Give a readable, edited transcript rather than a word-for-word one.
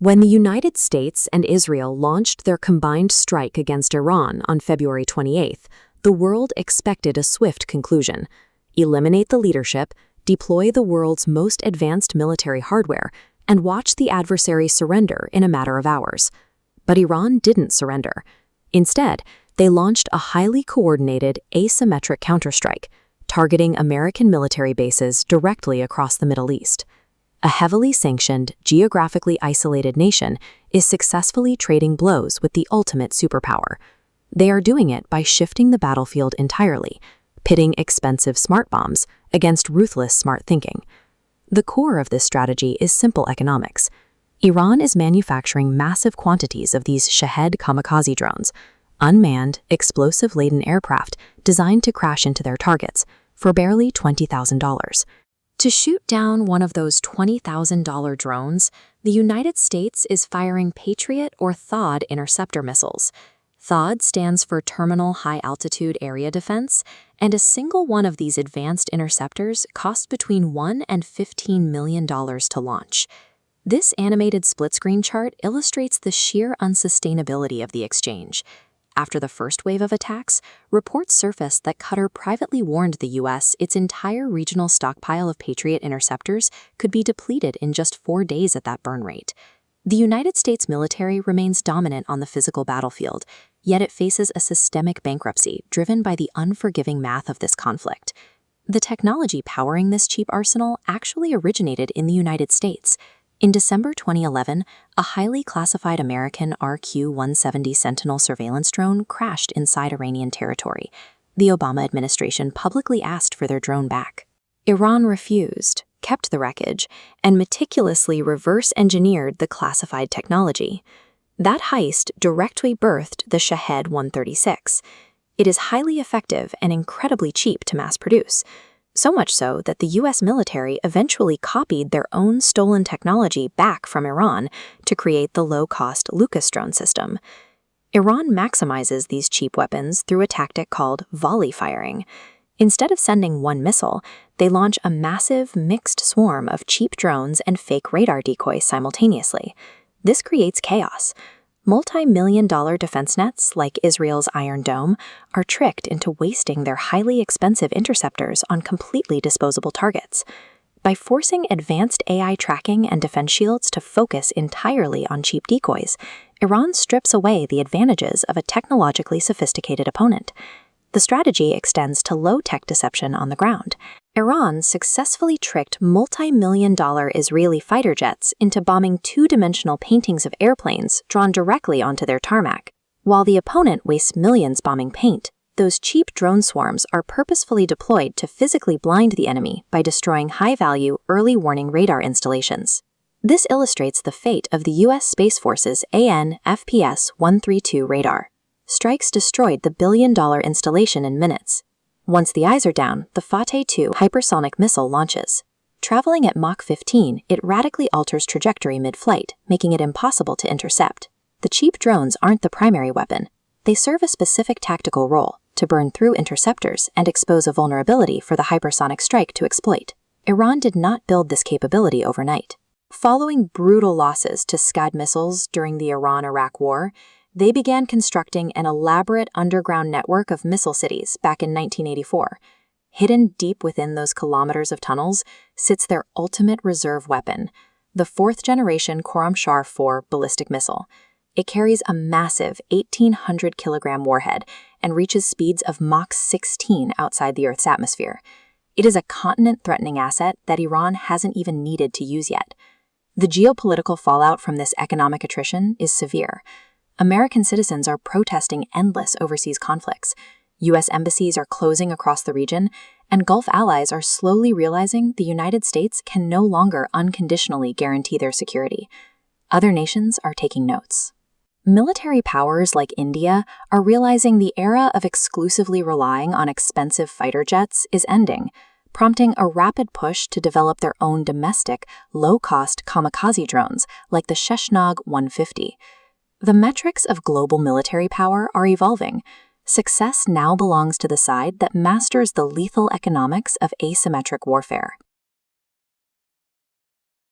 When the United States and Israel launched their combined strike against Iran on February 28th, the world expected a swift conclusion: eliminate the leadership, deploy the world's most advanced military hardware, and watch the adversary surrender in a matter of hours. But Iran didn't surrender. Instead, they launched a highly coordinated, asymmetric counterstrike, targeting American military bases directly across the Middle East. A heavily sanctioned, geographically isolated nation is successfully trading blows with the ultimate superpower. They are doing it by shifting the battlefield entirely, pitting expensive smart bombs against ruthless smart thinking. The core of this strategy is simple economics. Iran is manufacturing massive quantities of these Shahed kamikaze drones, unmanned, explosive-laden aircraft designed to crash into their targets, for barely $20,000. To shoot down one of those $20,000 drones, the United States is firing Patriot or THAAD interceptor missiles. THAAD stands for Terminal High Altitude Area Defense, and a single one of these advanced interceptors costs between $1 and $15 million to launch. This animated split-screen chart illustrates the sheer unsustainability of the exchange. After the first wave of attacks, reports surfaced that Qatar privately warned the U.S. its entire regional stockpile of Patriot interceptors could be depleted in just 4 days at that burn rate. The United States military remains dominant on the physical battlefield, yet it faces a systemic bankruptcy driven by the unforgiving math of this conflict. The technology powering this cheap arsenal actually originated in the United States. In December 2011, a highly classified American RQ-170 Sentinel surveillance drone crashed inside Iranian territory. The Obama administration publicly asked for their drone back. Iran refused, kept the wreckage, and meticulously reverse-engineered the classified technology. That heist directly birthed the Shahed 136. It is highly effective and incredibly cheap to mass produce. So much so that the U.S. military eventually copied their own stolen technology back from Iran to create the low-cost Lucas drone system. Iran maximizes these cheap weapons through a tactic called volley firing. Instead of sending one missile, they launch a massive, mixed swarm of cheap drones and fake radar decoys simultaneously. This creates chaos. Multi-million-dollar defense nets, like Israel's Iron Dome, are tricked into wasting their highly expensive interceptors on completely disposable targets. By forcing advanced AI tracking and defense shields to focus entirely on cheap decoys, Iran strips away the advantages of a technologically sophisticated opponent. The strategy extends to low-tech deception on the ground. Iran successfully tricked multi-million-dollar Israeli fighter jets into bombing two-dimensional paintings of airplanes drawn directly onto their tarmac. While the opponent wastes millions bombing paint, those cheap drone swarms are purposefully deployed to physically blind the enemy by destroying high-value, early-warning radar installations. This illustrates the fate of the U.S. Space Force's AN/FPS-132 radar. Strikes destroyed the billion-dollar installation in minutes. Once the eyes are down, the Fateh 2 hypersonic missile launches. Traveling at Mach 15, it radically alters trajectory mid-flight, making it impossible to intercept. The cheap drones aren't the primary weapon. They serve a specific tactical role, to burn through interceptors and expose a vulnerability for the hypersonic strike to exploit. Iran did not build this capability overnight. Following brutal losses to Scud missiles during the Iran-Iraq War, they began constructing an elaborate underground network of missile cities back in 1984. Hidden deep within those kilometers of tunnels sits their ultimate reserve weapon, the fourth-generation Khorramshahr-4 ballistic missile. It carries a massive 1,800-kilogram warhead and reaches speeds of Mach 16 outside the Earth's atmosphere. It is a continent-threatening asset that Iran hasn't even needed to use yet. The geopolitical fallout from this economic attrition is severe. American citizens are protesting endless overseas conflicts. U.S. embassies are closing across the region, and Gulf allies are slowly realizing the United States can no longer unconditionally guarantee their security. Other nations are taking notes. Military powers like India are realizing the era of exclusively relying on expensive fighter jets is ending, prompting a rapid push to develop their own domestic, low-cost kamikaze drones like the Sheshnag 150. The metrics of global military power are evolving. Success now belongs to the side that masters the lethal economics of asymmetric warfare.